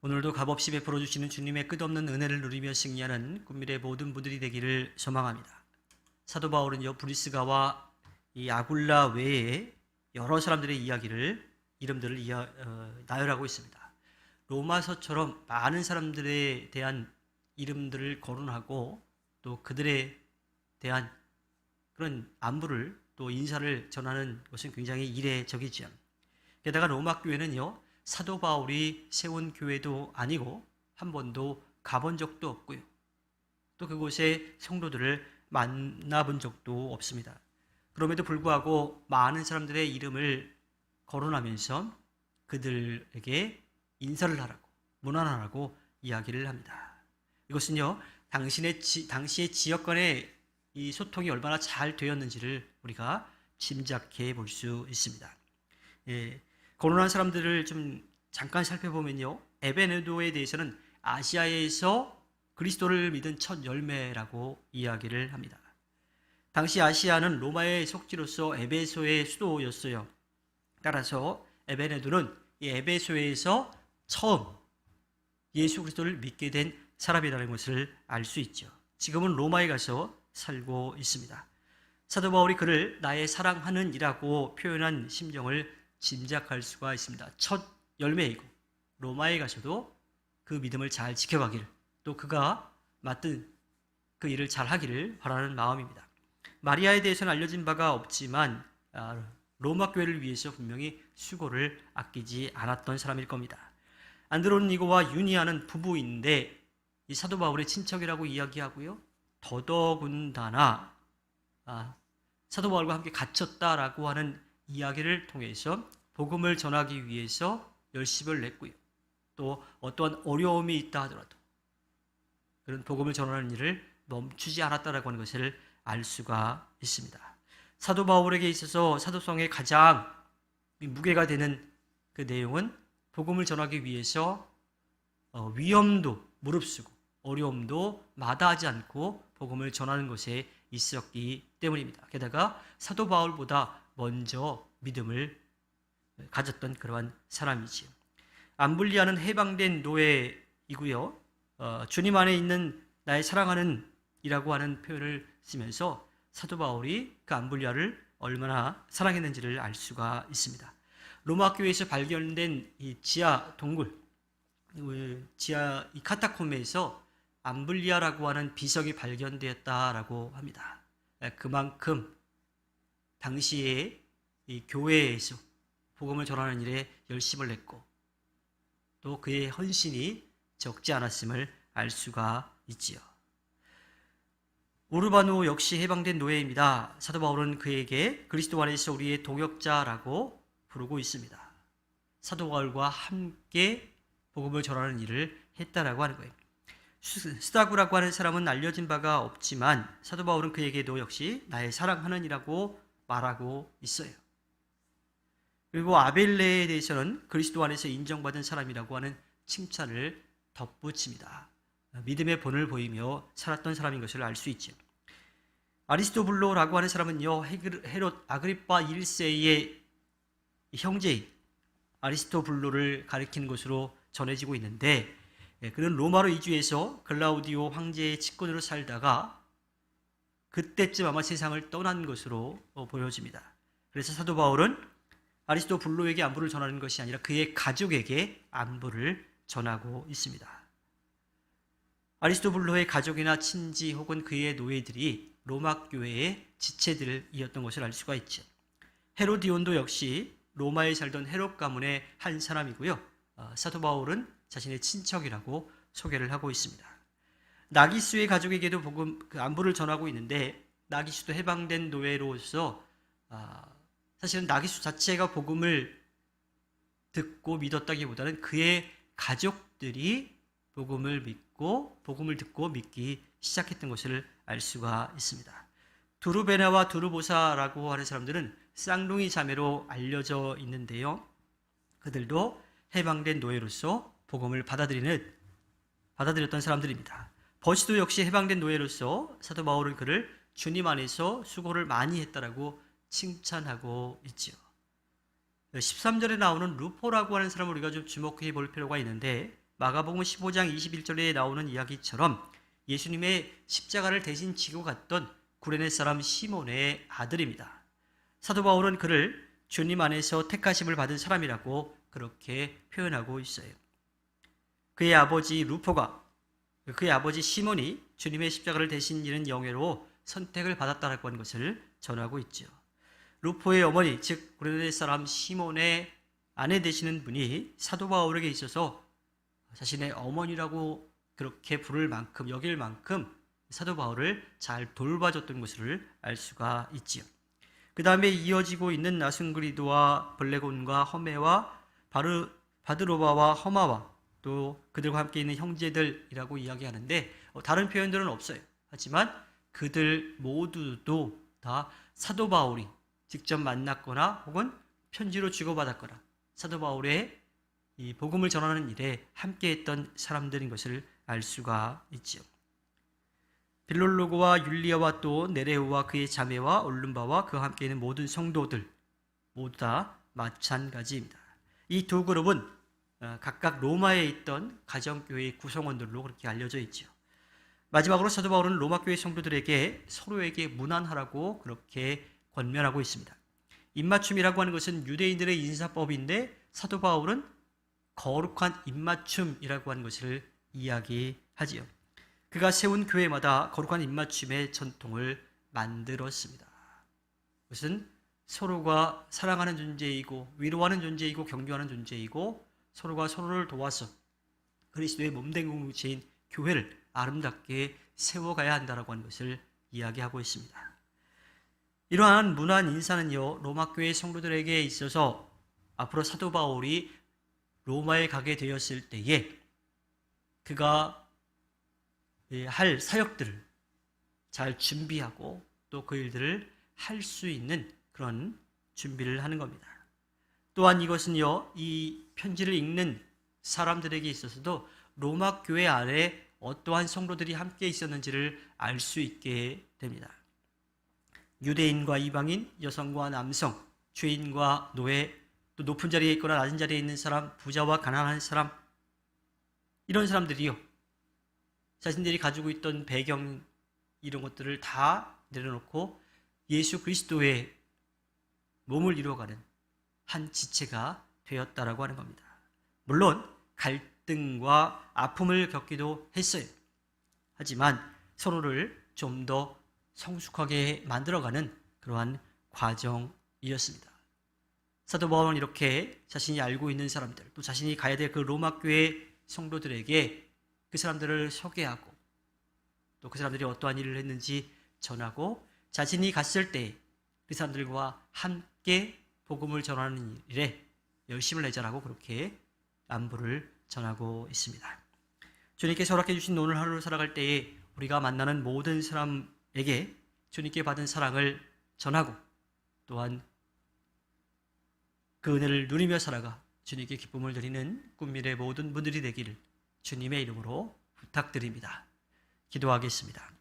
오늘도 값없이 베풀어 주시는 주님의 끝없는 은혜를 누리며 승리하는 군밀의 모든 분들이 되기를 소망합니다. 사도 바울은요, 브리스가와 이 아굴라 외에 여러 사람들의 이름들을 나열하고 있습니다. 로마서처럼 많은 사람들에 대한 이름들을 거론하고 또 그들에 대한 그런 안부를 또 인사를 전하는 것은 굉장히 이례적이지요. 게다가 로마 교회는요, 사도 바울이 세운 교회도 아니고 한 번도 가본 적도 없고요. 또 그곳에 성도들을 만나본 적도 없습니다. 그럼에도 불구하고 많은 사람들의 이름을 거론하면서 그들에게 인사를 하라고, 문안하라고 이야기를 합니다. 이것은요, 당시의 지역 간의 이 소통이 얼마나 잘 되었는지를 우리가 짐작해 볼 수 있습니다. 거론한 사람들을 좀 잠깐 살펴보면요, 에베네도에 대해서는 아시아에서 그리스도를 믿은 첫 열매라고 이야기를 합니다. 당시 아시아는 로마의 속지로서 에베소의 수도였어요. 따라서 에베네도는 이 에베소에서 처음 예수 그리스도를 믿게 된 사람이라는 것을 알 수 있죠. 지금은 로마에 가서 살고 있습니다. 사도 바울이 그를 나의 사랑하는 이라고 표현한 심정을 짐작할 수가 있습니다. 첫 열매이고 로마에 가서도 그 믿음을 잘 지켜가길, 또 그가 맡은 그 일을 잘 하기를 바라는 마음입니다. 마리아에 대해서는 알려진 바가 없지만 로마 교회를 위해서 분명히 수고를 아끼지 않았던 사람일 겁니다. 안드로니고와 유니아는 부부인데 이 사도 바울의 친척이라고 이야기하고요, 더더군다나 사도 바울과 함께 갇혔다라고 하는 이야기를 통해서 복음을 전하기 위해서 열심을 냈고요, 또 어떠한 어려움이 있다 하더라도 그런 복음을 전하는 일을 멈추지 않았다라고 하는 것을 알 수가 있습니다. 사도 바울에게 있어서 사도성의 가장 무게가 되는 그 내용은 복음을 전하기 위해서 위험도 무릅쓰고 어려움도 마다하지 않고 복음을 전하는 것에 있었기 때문입니다. 게다가 사도 바울보다 먼저 믿음을 가졌던 그러한 사람이지요. 암블리아는 해방된 노예이고요, 주님 안에 있는 나의 사랑하는 이라고 하는 표현을 쓰면서 사도 바울이 그 암블리아를 얼마나 사랑했는지를 알 수가 있습니다. 로마 교회에서 발견된 이 지하 동굴, 지하 이 카타콤에서 암블리아라고 하는 비석이 발견되었다라고 합니다. 그만큼 당시에 이 교회에서 복음을 전하는 일에 열심을 냈고 또 그의 헌신이 적지 않았음을 알 수가 있지요. 우르바누 역시 해방된 노예입니다. 사도 바울은 그에게 그리스도 안에서 우리의 동역자라고 부르고 있습니다. 사도 바울과 함께 복음을 전하는 일을 했다라고 하는 거예요. 스다구라고 하는 사람은 알려진 바가 없지만 사도 바울은 그에게도 역시 나의 사랑하는 이라고 말하고 있어요. 그리고 아벨레에 대해서는 그리스도 안에서 인정받은 사람이라고 하는 칭찬을 덧붙입니다. 믿음의 본을 보이며 살았던 사람인 것을 알 수 있죠. 아리스토블로라고 하는 사람은요, 헤롯 아그리파 1세의 형제인 아리스토블로를 가리키는 것으로 전해지고 있는데, 그는 로마로 이주해서 글라우디오 황제의 직권으로 살다가 그때쯤 아마 세상을 떠난 것으로 보여집니다. 그래서 사도 바울은 아리스토블로에게 안부를 전하는 것이 아니라 그의 가족에게 안부를 전하고 있습니다. 아리스토블로의 가족이나 친지 혹은 그의 노예들이 로마 교회의 지체들이었던 것을 알 수가 있죠. 헤로디온도 역시 로마에 살던 헤롯 가문의 한 사람이고요, 사도 바울은 자신의 친척이라고 소개를 하고 있습니다. 나기수의 가족에게도 안부를 전하고 있는데, 나기수도 해방된 노예로서 사실은 나기수 자체가 복음을 듣고 믿었다기보다는 그의 가족들이 복음을 듣고 믿기 시작했던 것을 알 수가 있습니다. 두루베나와 두루보사라고 하는 사람들은 쌍둥이 자매로 알려져 있는데요, 그들도 해방된 노예로서 복음을 받아들였던 사람들입니다. 버시도 역시 해방된 노예로서 사도 바울은 그를 주님 안에서 수고를 많이 했다라고 칭찬하고 있죠. 13절에 나오는 루포라고 하는 사람을 우리가 좀 주목해 볼 필요가 있는데, 마가복음 15장 21절에 나오는 이야기처럼 예수님의 십자가를 대신 지고 갔던 구레네 사람 시몬의 아들입니다. 사도 바울은 그를 주님 안에서 택하심을 받은 사람이라고 그렇게 표현하고 있어요. 그의 아버지 루포가, 그의 아버지 시몬이 주님의 십자가를 대신 지는 영예로 선택을 받았다라고 하는 것을 전하고 있죠. 루포의 어머니, 즉 구레네 사람 시몬의 아내 되시는 분이 사도 바울에게 있어서 자신의 어머니라고 그렇게 부를 만큼, 여길 만큼 사도 바울을 잘 돌봐줬던 것을 알 수가 있지요. 그 다음에 이어지고 있는 아순그리도와 블레곤과 허메와 바드로바와 허마와 또 그들과 함께 있는 형제들이라고 이야기하는데 다른 표현들은 없어요. 하지만 그들 모두도 다 사도 바울이 직접 만났거나 혹은 편지로 주고받았거나 사도 바울의 이 복음을 전하는 일에 함께했던 사람들인 것을 알 수가 있지요. 빌롤로고와 율리아와 또 네레오와 그의 자매와 올lum바와 그와 함께 있는 모든 성도들 모두 다 마찬가지입니다. 이 두 그룹은 각각 로마에 있던 가정교회의 구성원들로 그렇게 알려져 있죠. 마지막으로 사도 바울은 로마교회 성도들에게 서로에게 문안하라고 그렇게 권면하고 있습니다. 입맞춤이라고 하는 것은 유대인들의 인사법인데 사도 바울은 거룩한 입맞춤이라고 하는 것을 이야기하지요. 그가 세운 교회마다 거룩한 입맞춤의 전통을 만들었습니다. 그것은 서로가 사랑하는 존재이고 위로하는 존재이고 경주하는 존재이고 서로가 서로를 도와서 그리스도의 몸된 공동체인 교회를 아름답게 세워가야 한다라고 하는 것을 이야기하고 있습니다. 이러한 문안 인사는요, 로마교회 성도들에게 있어서 앞으로 사도 바울이 로마에 가게 되었을 때에 그가 할 사역들을 잘 준비하고 또 그 일들을 할 수 있는 그런 준비를 하는 겁니다. 또한 이것은요, 이 편지를 읽는 사람들에게 있어서도 로마 교회 안에 어떠한 성도들이 함께 있었는지를 알 수 있게 됩니다. 유대인과 이방인, 여성과 남성, 죄인과 노예, 또 높은 자리에 있거나 낮은 자리에 있는 사람, 부자와 가난한 사람, 이런 사람들이요, 자신들이 가지고 있던 배경 이런 것들을 다 내려놓고 예수 그리스도의 몸을 이루어가는 한 지체가 되었다라고 하는 겁니다. 물론 갈등과 아픔을 겪기도 했어요. 하지만 서로를 좀 더 성숙하게 만들어가는 그러한 과정이었습니다. 사도 바울은 이렇게 자신이 알고 있는 사람들, 또 자신이 가야 될 그 로마 교회 성도들에게 그 사람들을 소개하고 또 그 사람들이 어떠한 일을 했는지 전하고 자신이 갔을 때 그 사람들과 함께 복음을 전하는 일에 열심을 내자라고 그렇게 안부를 전하고 있습니다. 주님께 허락해 주신 오늘 하루를 살아갈 때에 우리가 만나는 모든 사람에게 주님께 받은 사랑을 전하고 또한 그 은혜를 누리며 살아가 주님께 기쁨을 드리는 꿈미래 모든 분들이 되기를 주님의 이름으로 부탁드립니다. 기도하겠습니다.